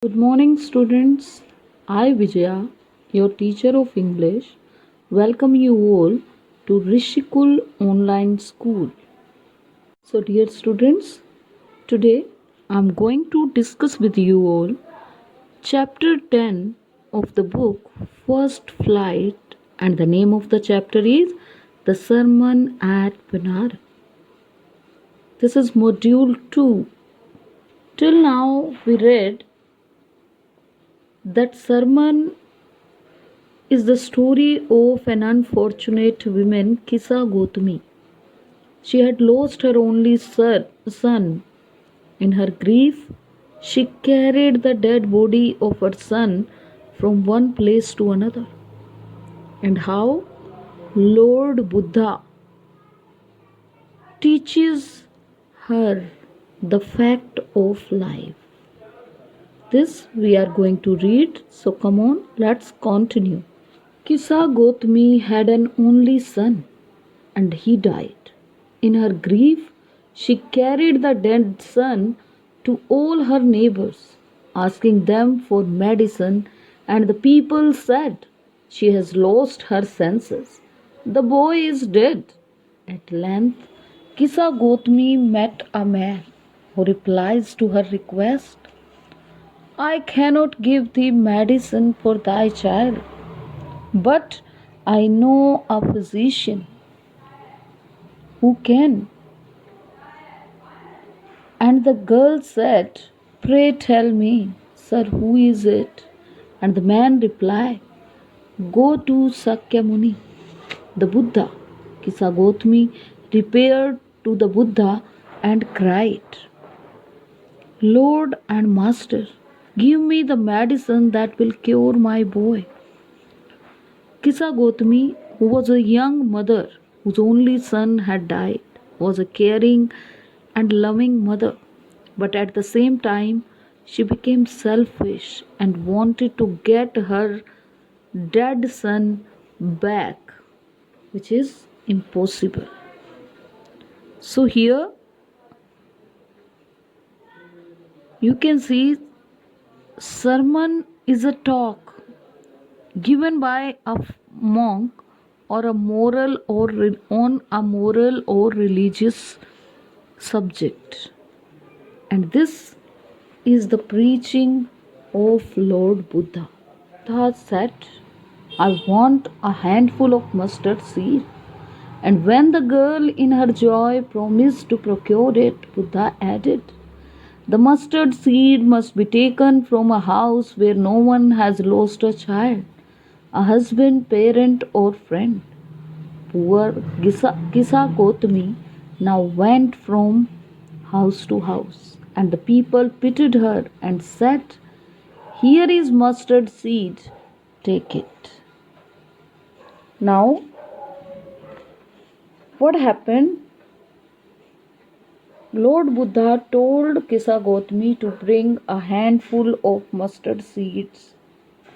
Good morning, students. I, Vijaya, your teacher of English, welcome you all to Rishikul Online School. So, dear students, today I am going to discuss with you all chapter 10 of the book First Flight, and the name of the chapter is The Sermon at Benares. This is Module 2. Till now, we read that sermon is the story of an unfortunate woman, Kisa Gotami. She had lost her only son. In her grief, she carried the dead body of her son from one place to another. And how Lord Buddha teaches her the fact of life. This we are going to read, so come on, let's continue. Kisa Gotami had an only son, and he died. In her grief, she carried the dead son to all her neighbors, asking them for medicine, and the people said, "She has lost her senses. The boy is dead." At length, Kisa Gotami met a man who replies to her request, "I cannot give thee medicine for thy child, but I know a physician who can." And the girl said, "Pray tell me, sir, who is it?" And the man replied, "Go to Sakyamuni, the Buddha." Kisagotmi repaired to the Buddha and cried, "Lord and Master, give me the medicine that will cure my boy." Kisagotmi, who was a young mother whose only son had died, was a caring and loving mother, but at the same time, she became selfish and wanted to get her dead son back, which is impossible. So, here you can see sermon is a talk given by a monk or a moral or on a moral or religious subject, and this is the preaching of Lord Buddha. Buddha said, "I want a handful of mustard seed." And when the girl in her joy promised to procure it, Buddha added, "The mustard seed must be taken from a house where no one has lost a child, a husband, parent, or friend." Poor Kisa Kotami now went from house to house, and the people pitied her and said, "Here is mustard seed, take it." Now, what happened? Lord Buddha told Kisa Gotami to bring a handful of mustard seeds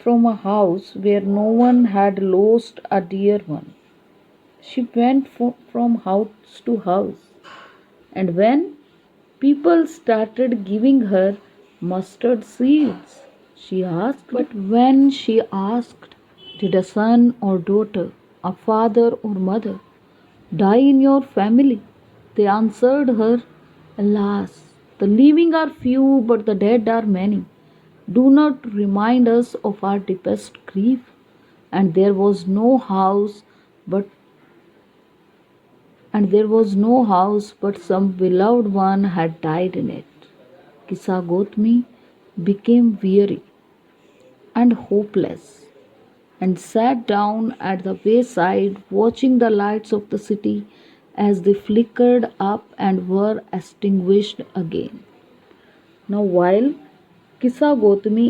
from a house where no one had lost a dear one. She went from house to house, and when people started giving her mustard seeds, she asked, but when she asked, "Did a son or daughter, a father or mother die in your family?" they answered her, "Alas, the living are few, but the dead are many. Do not remind us of our deepest grief." And there was no house, but some beloved one had died in it. Kisa Gotami became weary and hopeless and sat down at the wayside, watching the lights of the city as they flickered up and were extinguished again. Now, while Kisa Gotami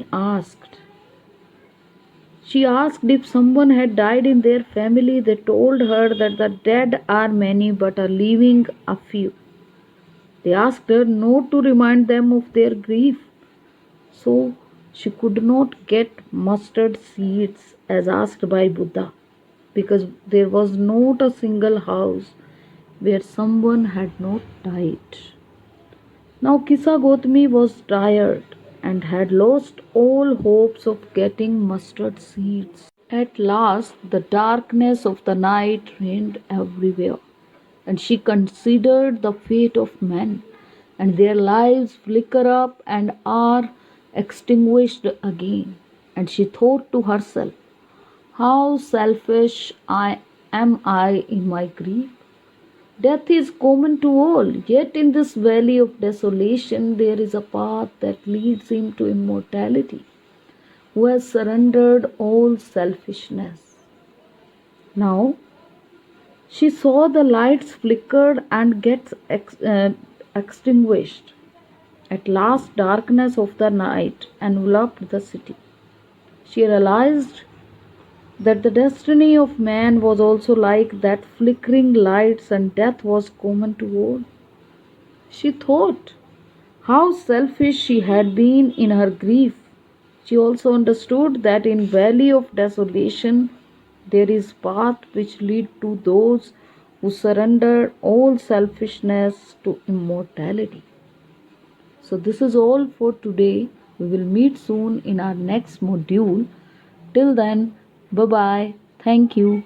she asked if someone had died in their family. They told her that the dead are many but are living a few. They asked her not to remind them of their grief. So she could not get mustard seeds as asked by Buddha, because there was not a single house where someone had not died. Now Kisa Gotami was tired and had lost all hopes of getting mustard seeds. At last, the darkness of the night reigned everywhere, and she considered the fate of men, and their lives flicker up and are extinguished again. And she thought to herself, how selfish I in my grief. Death is common to all, yet in this valley of desolation there is a path that leads him to immortality, who has surrendered all selfishness. Now she saw the lights flickered and get extinguished. At last, darkness of the night enveloped the city. She realized that the destiny of man was also like that flickering lights and death was common to all. She thought how selfish she had been in her grief. She also understood that in valley of desolation there is path which lead to those who surrender all selfishness to immortality. So this is all for today. We will meet soon in our next module. Till then, bye bye. Thank you.